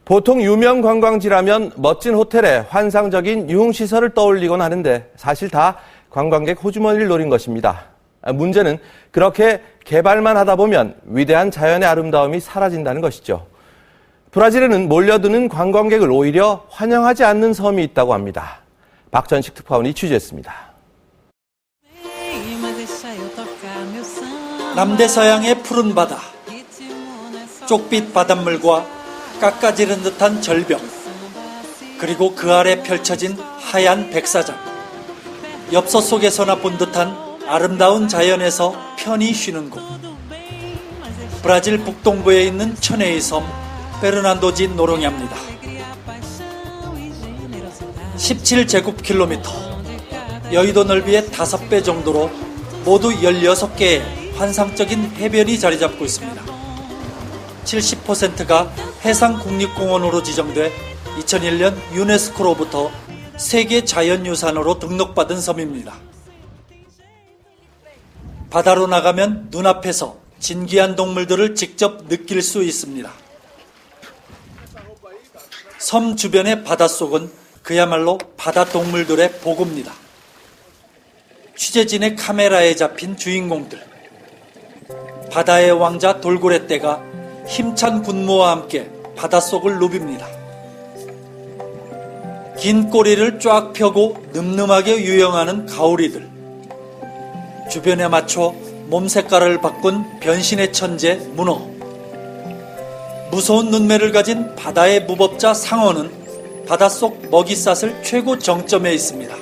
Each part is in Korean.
보통 유명 관광지라면 멋진 호텔에 환상적인 유흥시설을 떠올리곤 하는데 사실 다 관광객 호주머니를 노린 것입니다. 문제는 그렇게 개발만 하다 보면 위대한 자연의 아름다움이 사라진다는 것이죠. 브라질에는 몰려드는 관광객을 오히려 환영하지 않는 섬이 있다고 합니다. 박전식 특파원이 취재했습니다. 남대서양의 푸른 바다, 쪽빛 바닷물과 깎아지른 듯한 절벽, 그리고 그 아래 펼쳐진 하얀 백사장. 엽서 속에서나 본 듯한 아름다운 자연에서 편히 쉬는 곳. 브라질 북동부에 있는 천혜의 섬 페르난도지 노롱야입니다. 17제곱킬로미터, 여의도 넓이의 5배 정도로 모두 16개의 환상적인 해변이 자리 잡고 있습니다. 70%가 해상국립공원으로 지정돼 2001년 유네스코로부터 세계 자연유산으로 등록받은 섬입니다. 바다로 나가면 눈앞에서 진귀한 동물들을 직접 느낄 수 있습니다. 섬 주변의 바닷속은 그야말로 바다동물들의 보고입니다. 취재진의 카메라에 잡힌 주인공들. 바다의 왕자 돌고래떼가 힘찬 군무와 함께 바닷속을 누빕니다. 긴 꼬리를 쫙 펴고 늠름하게 유영하는 가오리들. 주변에 맞춰 몸 색깔을 바꾼 변신의 천재 문어. 무서운 눈매를 가진 바다의 무법자 상어는 바닷속 먹이쌌을 최고 정점에 있습니다.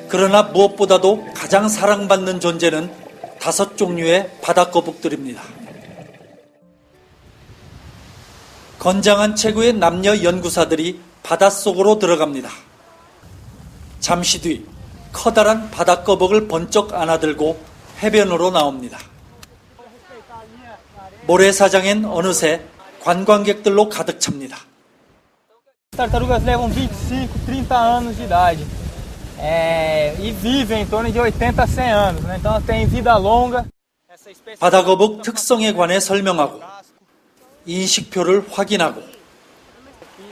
그러나 무엇보다도 가장 사랑받는 존재는 5종류의 바다거북들입니다. 건장한 체구의 남녀 연구사들이 바닷속으로 들어갑니다. 잠시 뒤 커다란 바닷거북을 번쩍 안아들고 해변으로 나옵니다. 모래사장엔 어느새 관광객들로 가득 찹니다. Tartarugas levam 25, 30 anos de idade e vivem em torno de 80 a 100 anos, então tem vida longa. 바다거북 특성에 관해 설명하고 인식표를 확인하고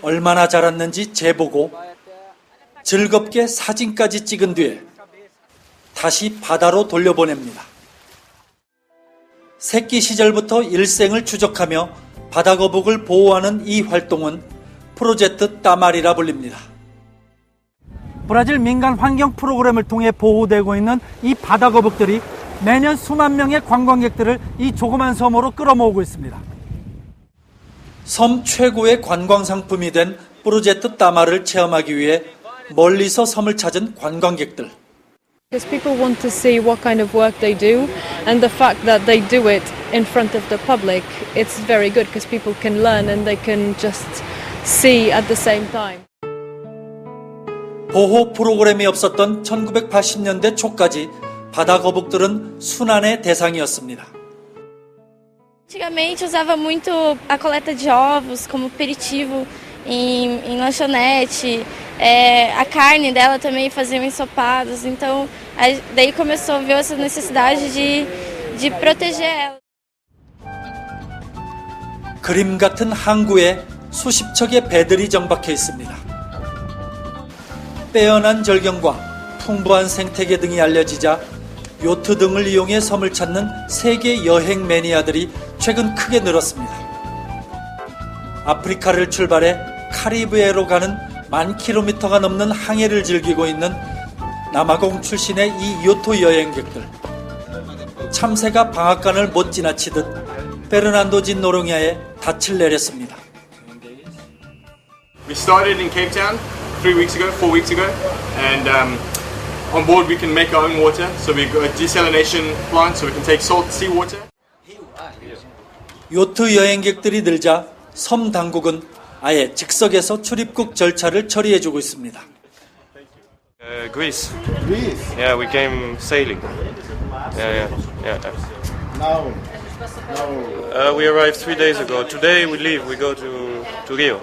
얼마나 자랐는지 재보고 즐겁게 사진까지 찍은 뒤에 다시 바다로 돌려보냅니다. 새끼 시절부터 일생을 추적하며 바다거북을 보호하는 이 활동은 프로젝트 따마리라 불립니다. 브라질 민간 환경 프로그램을 통해 보호되고 있는 이 바다거북들이 매년 수만 명의 관광객들을 이 조그만 섬으로 끌어모으고 있습니다. 섬 최고의 관광 상품이 된 프로젝트 따마를 체험하기 위해 멀리서 섬을 찾은 관광객들. Because people want to see what kind of work they do, and the fact that they do it in front of the public, it's very good because people can learn and they can just see at the same time. 보호 프로그램이 없었던 1980년대 초까지 바다거북들은 순환의 대상이었습니다. Antigamente usava muito a coleta de ovos como aperitivo em lanchonete. A carne dela também faziam ensopados, então daí começou a ver essa necessidade de proteger ela. 그림 같은 항구에 수십 척의 배들이 정박해 있습니다. 빼어난 절경과 풍부한 생태계 등이 알려지자 요트 등을 이용해 섬을 찾는 세계 여행 매니아들이 최근 크게 늘었습니다. 아프리카를 출발해 카리브해로 가는 10,000km가 넘는 항해를 즐기고 있는 남아공 출신의 이 요트 여행객들. 참새가 방앗간을 못 지나치듯 페르난도지 노롱야에 닻을 내렸습니다. We started in Cape Town 4 weeks ago, and on board we can make our own water. So we've got a desalination plant, so we can take salt sea water. 요트 여행객들이 늘자 섬 당국은 아예 즉석에서 출입국 절차를 처리해주고 있습니다. Greece. Greece? Yeah, we came sailing. Yeah. Now. We arrived 3 days ago. Today we leave. We go to Rio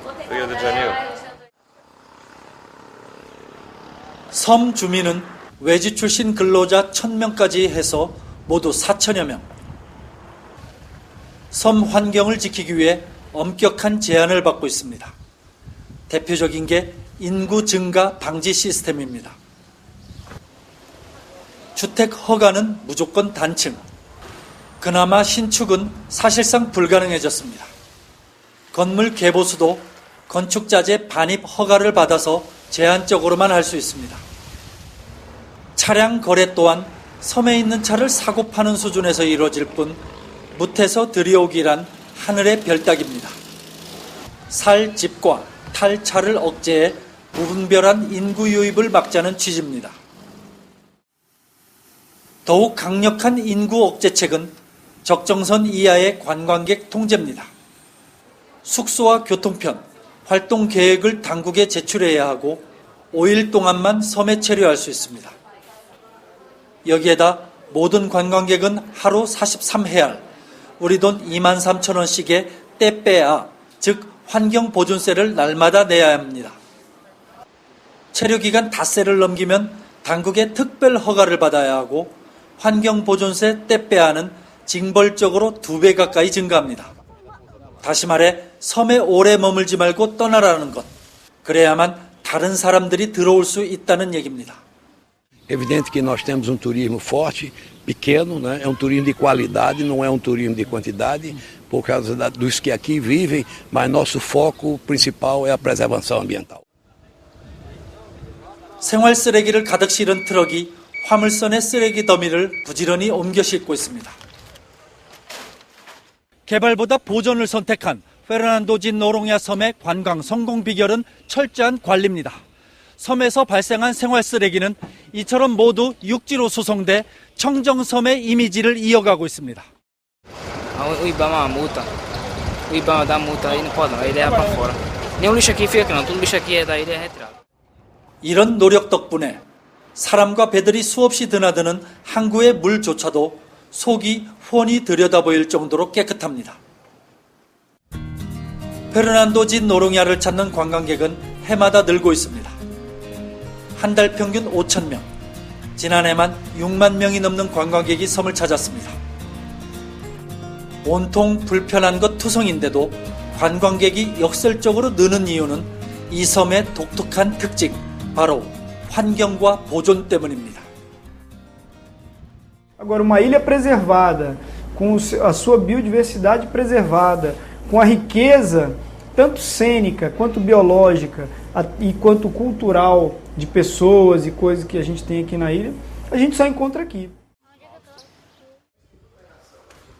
de Janeiro. 섬 주민은 외지 출신 근로자 1,000명까지 해서 모두 4,000여 명. 섬 환경을 지키기 위해 엄격한 제한을 받고 있습니다. 대표적인 게 인구 증가 방지 시스템입니다. 주택 허가는 무조건 단층. 그나마 신축은 사실상 불가능해졌습니다. 건물 개보수도 건축자재 반입 허가를 받아서 제한적으로만 할 수 있습니다. 차량 거래 또한 섬에 있는 차를 사고 파는 수준에서 이루어질 뿐 무태서 들여오기란 하늘의 별 따기입니다. 살 집과 탈 차를 억제해 무분별한 인구 유입을 막자는 취지입니다. 더욱 강력한 인구 억제책은 적정선 이하의 관광객 통제입니다. 숙소와 교통편, 활동 계획을 당국에 제출해야 하고 5일 동안만 섬에 체류할 수 있습니다. 여기에다 모든 관광객은 하루 43헤알, 우리 돈 23,000원씩의 떼빼아, 즉 환경보존세를 날마다 내야 합니다. 체류기간 닷새를 넘기면 당국의 특별 허가를 받아야 하고 환경보존세 떼빼아는 징벌적으로 2배 가까이 증가합니다. 다시 말해 섬에 오래 머물지 말고 떠나라는 것. 그래야만 다른 사람들이 들어올 수 있다는 얘기입니다. Evidente que nós temos turismo forte, pequeno, né? É turismo de qualidade, não é turismo de quantidade, por causa dos que aqui vivem, mas nosso foco principal é a preservação ambiental. 생활 쓰레기를 가득 실은 트럭이 화물선의 쓰레기 더미를 부지런히 옮겨 싣고 있습니다. 개발보다 보존을 선택한 페르난도진 노롱야 섬의 관광 성공 비결은 철저한 관리입니다. 섬에서 발생한 생활 쓰레기는 이처럼 모두 육지로 수송돼 청정섬의 이미지를 이어가고 있습니다. O Ibama multa. O Ibama dá multa aí não pode não, aí leva para fora. Nenhum lixo aqui fica não, tudo lixo aqui é daí é retirado. 이런 노력 덕분에 사람과 배들이 수없이 드나드는 항구의 물조차도 속이 훤히 들여다보일 정도로 깨끗합니다. 페르난도진 노롱야를 찾는 관광객은 해마다 늘고 있습니다. 한 달 평균 5,000명, 지난해만 6만 명이 넘는 관광객이 섬을 찾았습니다. 온통 불편한 것 투성인데도 관광객이 역설적으로 느는 이유는 이 섬의 독특한 특징, 바로 환경과 보존 때문입니다. Agora, uma ilha preservada, com a sua biodiversidade preservada, com a riqueza tanto cênica quanto biológica e quanto cultural de pessoas e coisas que a gente tem aqui na ilha, a gente só encontra aqui.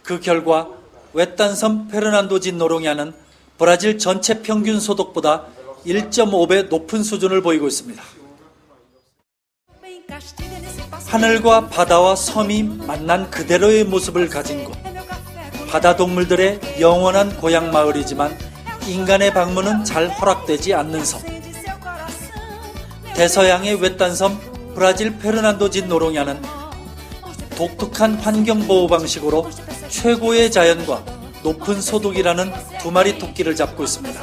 그 결과 외딴섬 페르난도진 노롱야는 브라질 전체 평균 소득보다 1.5배 높은 수준을 보이고 있습니다. 하늘과 바다와 섬이 만난 그대로의 모습을 가진 곳. 바다 동물들의 영원한 고향 마을이지만 인간의 방문은 잘 허락되지 않는 섬. 대서양의 외딴섬 브라질 페르난도진 노롱야는 독특한 환경보호 방식으로 최고의 자연과 높은 소득이라는 두 마리 토끼를 잡고 있습니다.